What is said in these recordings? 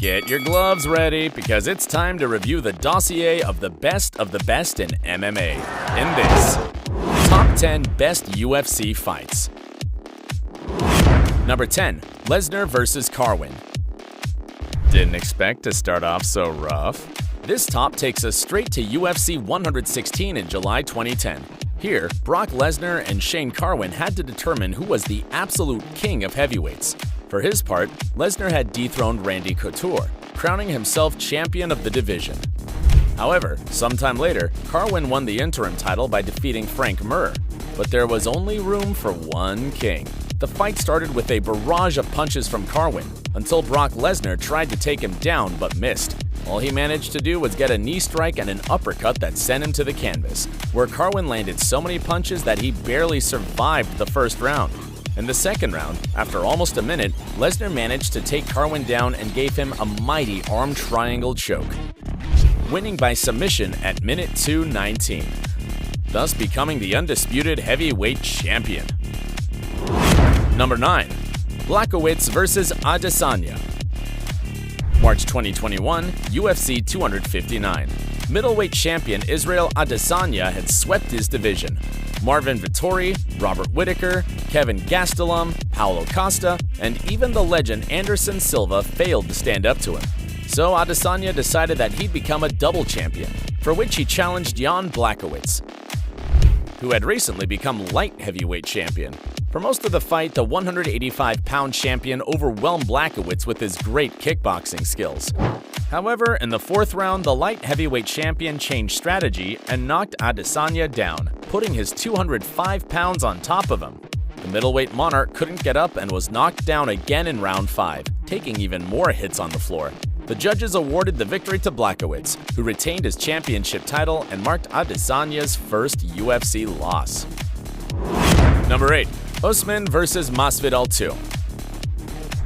Get your gloves ready because it's time to review the dossier of the best in MMA. In this, Top 10 Best UFC Fights. Number 10. Lesnar vs. Carwin. Didn't expect to start off so rough. This top takes us straight to UFC 116 in July 2010. Here, Brock Lesnar and Shane Carwin had to determine who was the absolute king of heavyweights. For his part, Lesnar had dethroned Randy Couture, crowning himself champion of the division. However, sometime later, Carwin won the interim title by defeating Frank Mir. But there was only room for one king. The fight started with a barrage of punches from Carwin, until Brock Lesnar tried to take him down but missed. All he managed to do was get a knee strike and an uppercut that sent him to the canvas, where Carwin landed so many punches that he barely survived the first round. In the second round, after almost a minute, Lesnar managed to take Carwin down and gave him a mighty arm triangle choke, winning by submission at minute 2:19, thus becoming the undisputed heavyweight champion. Number 9. Blachowicz vs. Adesanya. March 2021, UFC 259. Middleweight champion Israel Adesanya had swept his division. Marvin Vettori, Robert Whittaker, Kevin Gastelum, Paulo Costa, and even the legend Anderson Silva failed to stand up to him. So Adesanya decided that he'd become a double champion, for which he challenged Jan Blachowicz, who had recently become light heavyweight champion. For most of the fight, the 185-pound champion overwhelmed Blachowicz with his great kickboxing skills. However, in the fourth round, the light heavyweight champion changed strategy and knocked Adesanya down, putting his 205 pounds on top of him. The middleweight monarch couldn't get up and was knocked down again in round 5, taking even more hits on the floor. The judges awarded the victory to Blachowicz, who retained his championship title and marked Adesanya's first UFC loss. Number 8. Usman vs. Masvidal 2.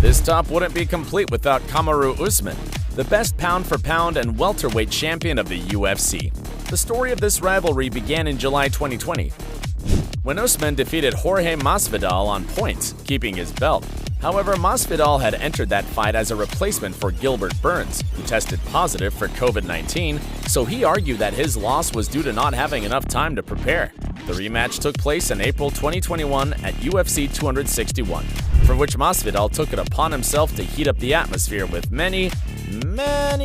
This top wouldn't be complete without Kamaru Usman, the best pound-for-pound and welterweight champion of the UFC. The story of this rivalry began in July 2020, when Usman defeated Jorge Masvidal on points, keeping his belt. However, Masvidal had entered that fight as a replacement for Gilbert Burns, who tested positive for COVID-19, so he argued that his loss was due to not having enough time to prepare. The rematch took place in April 2021 at UFC 261, for which Masvidal took it upon himself to heat up the atmosphere with many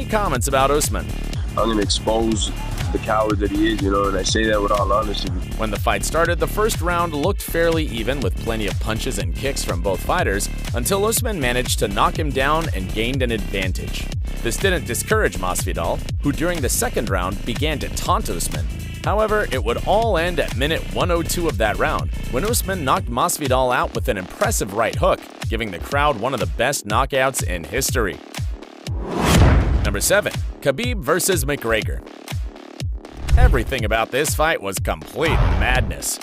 comments about Usman. I'm going to expose the coward that he is, and I say that with all honesty. When the fight started, the first round looked fairly even with plenty of punches and kicks from both fighters, until Usman managed to knock him down and gained an advantage. This didn't discourage Masvidal, who during the second round began to taunt Usman. However, it would all end at minute 102 of that round, when Usman knocked Masvidal out with an impressive right hook, giving the crowd one of the best knockouts in history. Number 7. Khabib vs. McGregor. Everything about this fight was complete madness.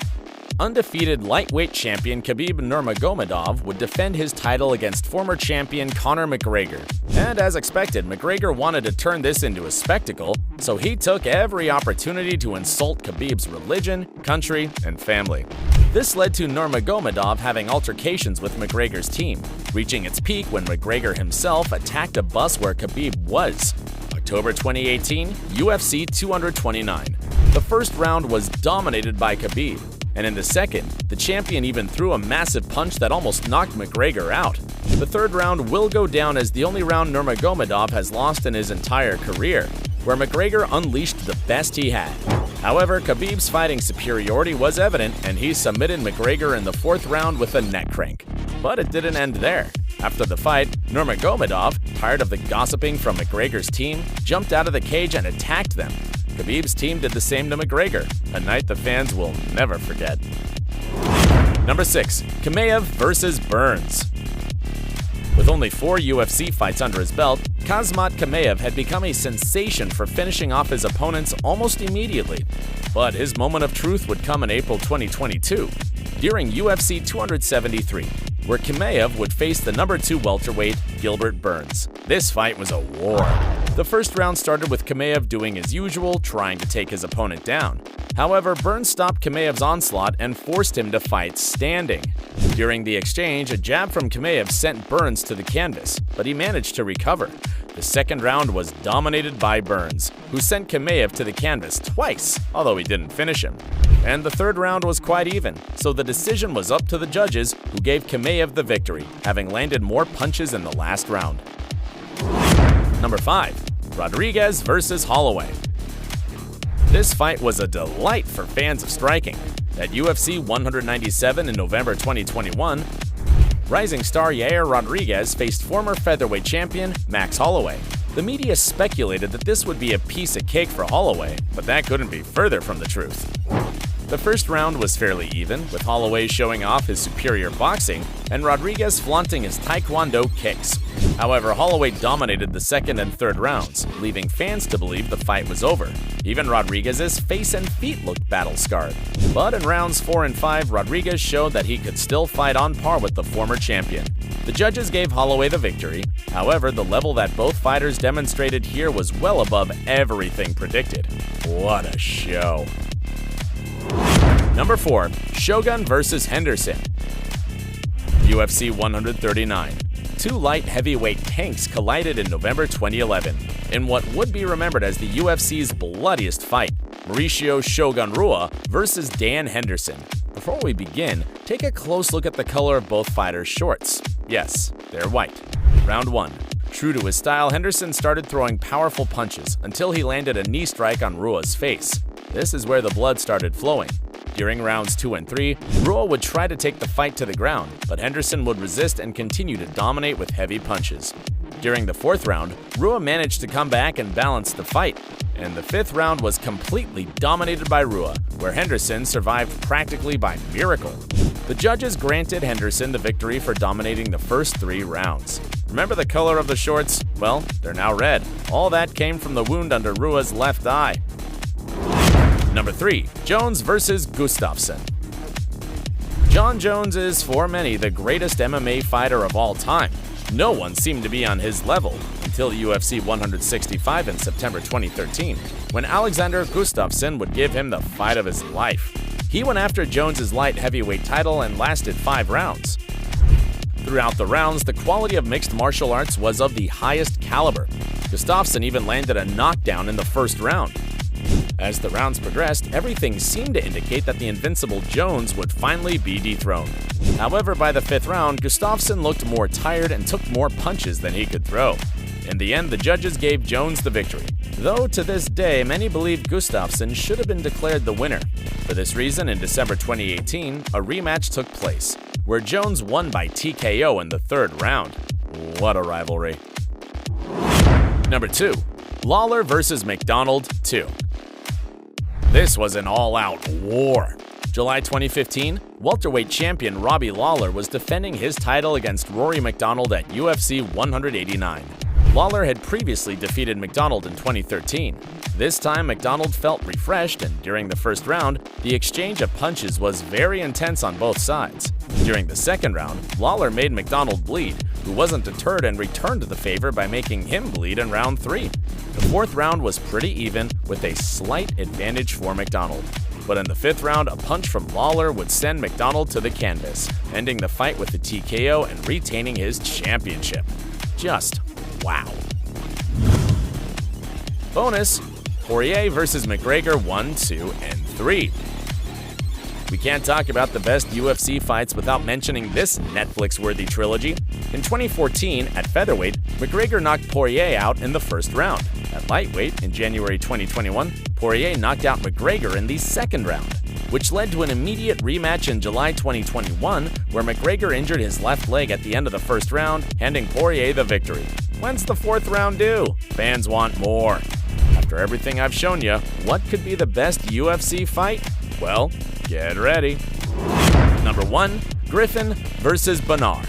Undefeated lightweight champion Khabib Nurmagomedov would defend his title against former champion Conor McGregor. And as expected, McGregor wanted to turn this into a spectacle, so he took every opportunity to insult Khabib's religion, country, and family. This led to Nurmagomedov having altercations with McGregor's team, reaching its peak when McGregor himself attacked a bus where Khabib was. October 2018, UFC 229. The first round was dominated by Khabib, and in the second, the champion even threw a massive punch that almost knocked McGregor out. The third round will go down as the only round Nurmagomedov has lost in his entire career, where McGregor unleashed the best he had. However, Khabib's fighting superiority was evident, and he submitted McGregor in the fourth round with a neck crank. But it didn't end there. After the fight, Nurmagomedov, tired of the gossiping from McGregor's team, jumped out of the cage and attacked them. Khabib's team did the same to McGregor, a night the fans will never forget. Number 6. Chimaev vs. Burns. With only 4 UFC fights under his belt, Khamzat Chimaev had become a sensation for finishing off his opponents almost immediately. But his moment of truth would come in April 2022, during UFC 273, where Chimaev would face the number 2 welterweight Gilbert Burns. This fight was a war. The first round started with Chimaev doing his usual, trying to take his opponent down. However, Burns stopped Chimaev's onslaught and forced him to fight standing. During the exchange, a jab from Chimaev sent Burns to the canvas, but he managed to recover. The second round was dominated by Burns, who sent Chimaev to the canvas twice, although he didn't finish him. And the third round was quite even, so the decision was up to the judges, who gave Chimaev the victory, having landed more punches in the last round. Number 5. Rodriguez vs. Holloway. This fight was a delight for fans of striking. At UFC 197 in November 2021, rising star Yair Rodriguez faced former featherweight champion Max Holloway. The media speculated that this would be a piece of cake for Holloway, but that couldn't be further from the truth. The first round was fairly even, with Holloway showing off his superior boxing and Rodriguez flaunting his taekwondo kicks. However, Holloway dominated the second and third rounds, leaving fans to believe the fight was over. Even Rodriguez's face and feet looked battle-scarred. But in rounds 4 and 5, Rodriguez showed that he could still fight on par with the former champion. The judges gave Holloway the victory. However, the level that both fighters demonstrated here was well above everything predicted. What a show! Number 4. Shogun vs. Henderson. UFC 139. Two light heavyweight tanks collided in November 2011 in what would be remembered as the UFC's bloodiest fight, Mauricio Shogun Rua versus Dan Henderson. Before we begin, take a close look at the color of both fighters' shorts. Yes, they're white. Round 1. True to his style, Henderson started throwing powerful punches until he landed a knee strike on Rua's face. This is where the blood started flowing. During rounds 2 and 3, Rua would try to take the fight to the ground, but Henderson would resist and continue to dominate with heavy punches. During the fourth round, Rua managed to come back and balance the fight, and the fifth round was completely dominated by Rua, where Henderson survived practically by miracle. The judges granted Henderson the victory for dominating the first 3 rounds. Remember the color of the shorts? Well, they're now red. All that came from the wound under Rua's left eye. Number 3. Jones vs. Gustafsson. Jon Jones is, for many, the greatest MMA fighter of all time. No one seemed to be on his level until UFC 165 in September 2013, when Alexander Gustafsson would give him the fight of his life. He went after Jones's light heavyweight title and lasted 5 rounds. Throughout the rounds, the quality of mixed martial arts was of the highest caliber. Gustafsson even landed a knockdown in the first round. As the rounds progressed, everything seemed to indicate that the invincible Jones would finally be dethroned. However, by the 5th round, Gustafsson looked more tired and took more punches than he could throw. In the end, the judges gave Jones the victory, though to this day, many believe Gustafsson should have been declared the winner. For this reason, in December 2018, a rematch took place, where Jones won by TKO in the 3rd round. What a rivalry. Number 2. Lawler vs. McDonald 2. This was an all-out war. July 2015, welterweight champion Robbie Lawler was defending his title against Rory MacDonald at UFC 189. Lawler had previously defeated MacDonald in 2013. This time, MacDonald felt refreshed, and during the first round, the exchange of punches was very intense on both sides. During the second round, Lawler made MacDonald bleed, who wasn't deterred and returned the favor by making him bleed in round 3. The 4th round was pretty even, with a slight advantage for MacDonald. But in the 5th round, a punch from Lawler would send MacDonald to the canvas, ending the fight with a TKO and retaining his championship. Just wow. Bonus: Poirier vs. McGregor 1, 2, and 3. We can't talk about the best UFC fights without mentioning this Netflix-worthy trilogy. In 2014, at featherweight, McGregor knocked Poirier out in the first round. At lightweight, in January 2021, Poirier knocked out McGregor in the second round, which led to an immediate rematch in July 2021, where McGregor injured his left leg at the end of the first round, handing Poirier the victory. When's the 4th round due? Fans want more. After everything I've shown you, what could be the best UFC fight? Well, get ready. Number 1. Griffin vs. Bernard.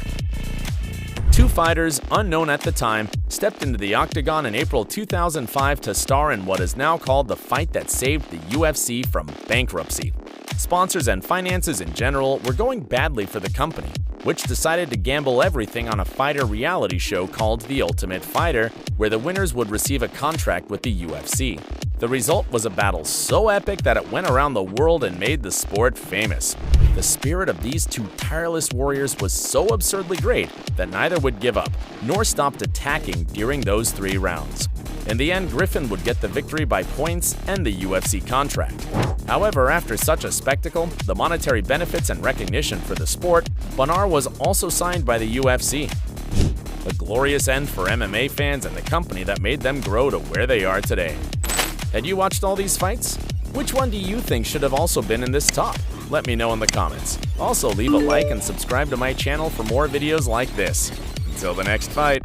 Two fighters, unknown at the time, stepped into the octagon in April 2005 to star in what is now called the fight that saved the UFC from bankruptcy. Sponsors and finances in general were going badly for the company. which decided to gamble everything on a fighter reality show called The Ultimate Fighter, where the winners would receive a contract with the UFC. The result was a battle so epic that it went around the world and made the sport famous. The spirit of these two tireless warriors was so absurdly great that neither would give up, nor stopped attacking during those 3 rounds. In the end, Griffin would get the victory by points and the UFC contract. However, after such a spectacle, the monetary benefits and recognition for the sport, Bonar was also signed by the UFC. A glorious end for MMA fans and the company that made them grow to where they are today. Had you watched all these fights? Which one do you think should have also been in this top? Let me know in the comments. Also, leave a like and subscribe to my channel for more videos like this. Until the next fight.